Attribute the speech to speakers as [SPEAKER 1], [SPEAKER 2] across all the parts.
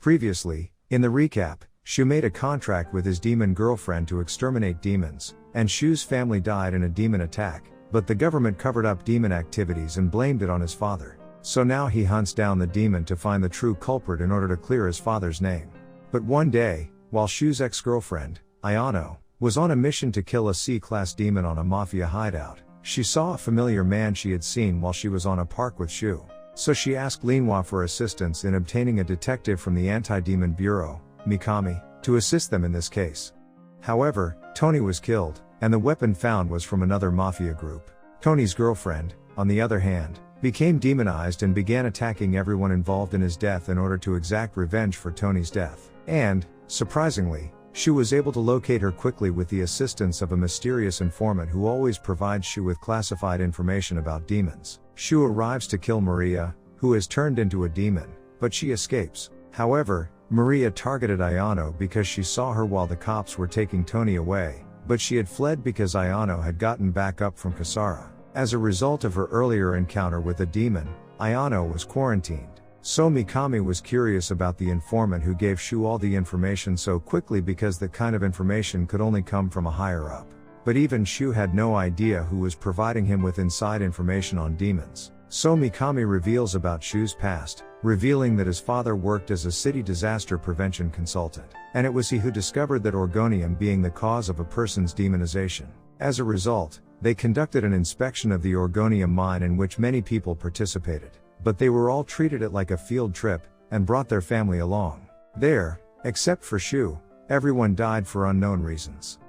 [SPEAKER 1] Previously, in the recap, Shu made a contract with his demon girlfriend to exterminate demons, and Shu's family died in a demon attack, but the government covered up demon activities and blamed it on his father. So now he hunts down the demon to find the true culprit in order to clear his father's name. But one day, while Shu's ex-girlfriend, Ayano, was on a mission to kill a C-class demon on a mafia hideout, she saw a familiar man she had seen while she was on a park with Shu. So she asked Linhua for assistance in obtaining a detective from the Anti-Demon Bureau, Mikami, to assist them in this case. However, Tony was killed, and the weapon found was from another mafia group. Tony's girlfriend, on the other hand, became demonized and began attacking everyone involved in his death in order to exact revenge for Tony's death. And, surprisingly, Shu was able to locate her quickly with the assistance of a mysterious informant who always provides Shu with classified information about demons. Shu arrives to kill Maria, who has turned into a demon, but she escapes. However, Maria targeted Ayano because she saw her while the cops were taking Tony away, but she had fled because Ayano had gotten back up from Kasara. As a result of her earlier encounter with a demon, Ayano was quarantined. So Mikami was curious about the informant who gave Shu all the information so quickly because that kind of information could only come from a higher up. But even Shu had no idea who was providing him with inside information on demons. So Mikami reveals about Shu's past, revealing that his father worked as a city disaster prevention consultant, and it was he who discovered that orgonium being the cause of a person's demonization. As a result, they conducted an inspection of the orgonium mine in which many people participated, but they were all treated it like a field trip, and brought their family along. There, except for Shu, everyone died for unknown reasons.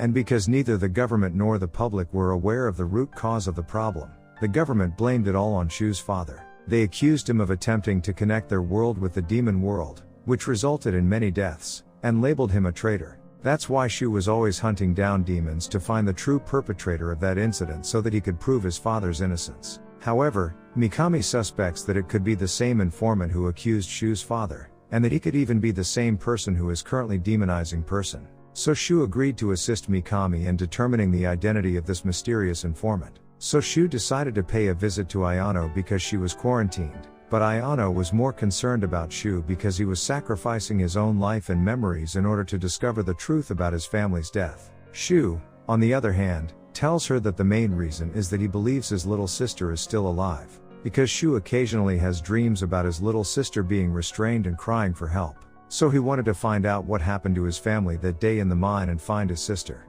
[SPEAKER 1] And because neither the government nor the public were aware of the root cause of the problem, the government blamed it all on Shu's father. They accused him of attempting to connect their world with the demon world, which resulted in many deaths, and labeled him a traitor. That's why Shu was always hunting down demons to find the true perpetrator of that incident so that he could prove his father's innocence. However, Mikami suspects that it could be the same informant who accused Shu's father, and that he could even be the same person who is currently demonizing person. So Shu agreed to assist Mikami in determining the identity of this mysterious informant. So Shu decided to pay a visit to Ayano because she was quarantined, but Ayano was more concerned about Shu because he was sacrificing his own life and memories in order to discover the truth about his family's death. Shu, on the other hand, tells her that the main reason is that he believes his little sister is still alive, because Shu occasionally has dreams about his little sister being restrained and crying for help. So he wanted to find out what happened to his family that day in the mine and find his sister.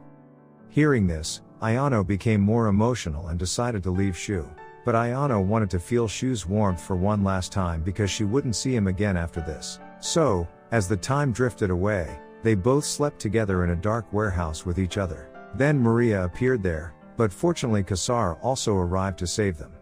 [SPEAKER 1] Hearing this, Ayano became more emotional and decided to leave Shu. But Ayano wanted to feel Shu's warmth for one last time because she wouldn't see him again after this. So, as the time drifted away, they both slept together in a dark warehouse with each other. Then Maria appeared there, but fortunately Kasara also arrived to save them.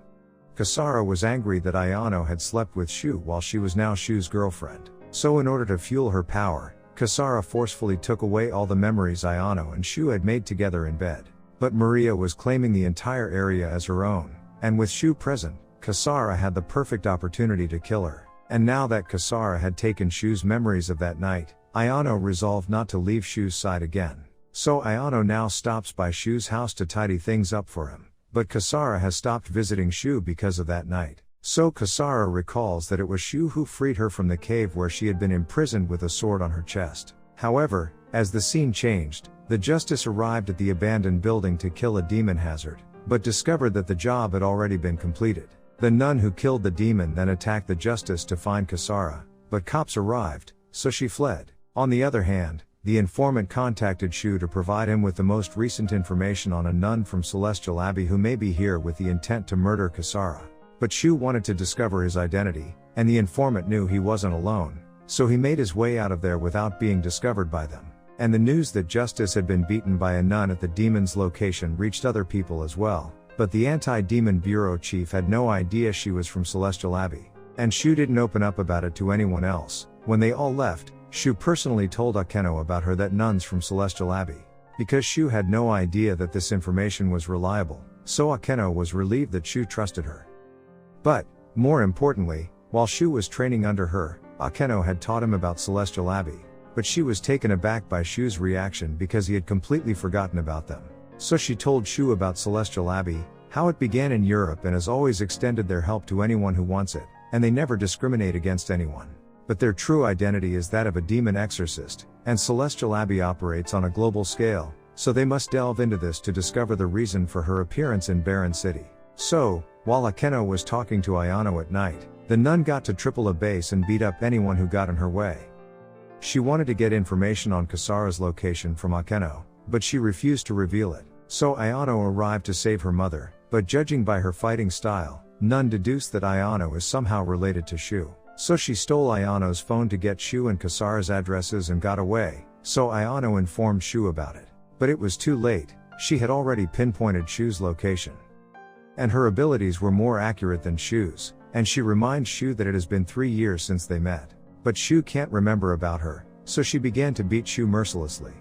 [SPEAKER 1] Kasara was angry that Ayano had slept with Shu while she was now Shu's girlfriend. So in order to fuel her power, Kasara forcefully took away all the memories Ayano and Shu had made together in bed. But Maria was claiming the entire area as her own, and with Shu present, Kasara had the perfect opportunity to kill her. And now that Kasara had taken Shu's memories of that night, Ayano resolved not to leave Shu's side again. So Ayano now stops by Shu's house to tidy things up for him, but Kasara has stopped visiting Shu because of that night. So Kasara recalls that it was Shu who freed her from the cave where she had been imprisoned with a sword on her chest. However, as the scene changed, the justice arrived at the abandoned building to kill a demon hazard, but discovered that the job had already been completed. The nun who killed the demon then attacked the justice to find Kasara, but cops arrived, so she fled. On the other hand, the informant contacted Shu to provide him with the most recent information on a nun from Celestial Abbey who may be here with the intent to murder Kasara. But Shu wanted to discover his identity, and the informant knew he wasn't alone, so he made his way out of there without being discovered by them. And the news that Justice had been beaten by a nun at the demon's location reached other people as well, but the Anti-Demon Bureau chief had no idea she was from Celestial Abbey. And Shu didn't open up about it to anyone else. When they all left, Shu personally told Akeno about her that nuns from Celestial Abbey. Because Shu had no idea that this information was reliable, so Akeno was relieved that Shu trusted her. But, more importantly, while Shu was training under her, Akeno had taught him about Celestial Abbey. But she was taken aback by Shu's reaction because he had completely forgotten about them. So she told Shu about Celestial Abbey, how it began in Europe and has always extended their help to anyone who wants it, and they never discriminate against anyone. but their true identity is that of a demon exorcist, and Celestial Abbey operates on a global scale, so they must delve into this to discover the reason for her appearance in Barren City. So, while Akeno was talking to Ayano at night, the nun got to triple a base and beat up anyone who got in her way. She wanted to get information on Kasara's location from Akeno, but she refused to reveal it. So Ayano arrived to save her mother, but judging by her fighting style, Nun deduced that Ayano is somehow related to Shu. So she stole Ayano's phone to get Shu and Kasara's addresses and got away, so Ayano informed Shu about it. But it was too late, she had already pinpointed Shu's location. And her abilities were more accurate than Shu's, and she reminds Shu that it has been 3 years since they met. But Shu can't remember about her, so she began to beat Shu mercilessly.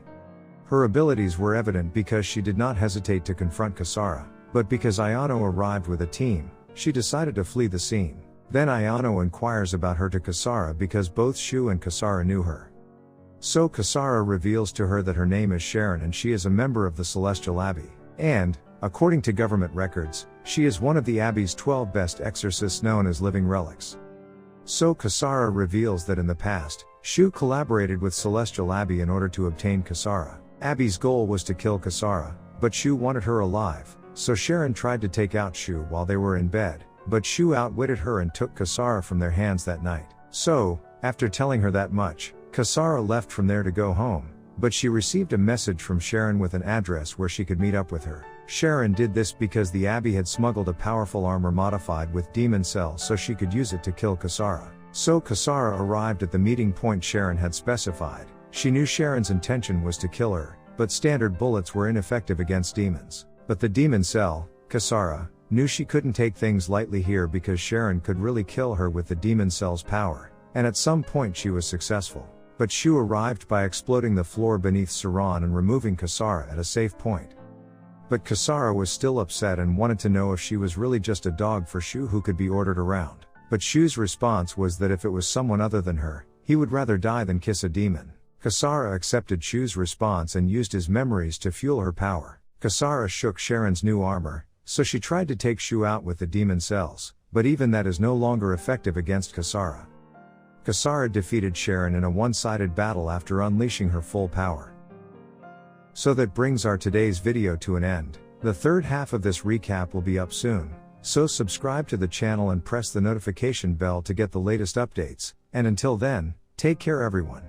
[SPEAKER 1] Her abilities were evident because she did not hesitate to confront Kasara, but because Ayano arrived with a team, she decided to flee the scene. Then Ayano inquires about her to Kasara because both Shu and Kasara knew her. So Kasara reveals to her that her name is Sharon and she is a member of the Celestial Abbey. And, according to government records, she is one of the Abbey's 12 best exorcists known as living relics. So Kasara reveals that in the past, Shu collaborated with Celestial Abbey in order to obtain Kasara. Abbey's goal was to kill Kasara, but Shu wanted her alive, so Sharon tried to take out Shu while they were in bed, but Shu outwitted her and took Kasara from their hands that night. So, after telling her that much, Kasara left from there to go home, but she received a message from Sharon with an address where she could meet up with her. Sharon did this because the Abbey had smuggled a powerful armor modified with demon cells so she could use it to kill Kasara. So Kasara arrived at the meeting point Sharon had specified. She knew Sharon's intention was to kill her, but standard bullets were ineffective against demons. But the demon cell, Kasara, knew she couldn't take things lightly here because Sharon could really kill her with the demon cell's power, and at some point she was successful. But Shu arrived by exploding the floor beneath Saran and removing Kasara at a safe point. But Kasara was still upset and wanted to know if she was really just a dog for Shu who could be ordered around. But Shu's response was that if it was someone other than her, he would rather die than kiss a demon. Kasara accepted Shu's response and used his memories to fuel her power. Kasara shook Sharon's new armor, so she tried to take Shu out with the demon cells, but even that is no longer effective against Kasara. Kasara defeated Sharon in a one-sided battle after unleashing her full power. So that brings our today's video to an end. The third half of this recap will be up soon, so subscribe to the channel and press the notification bell to get the latest updates, and until then, take care everyone.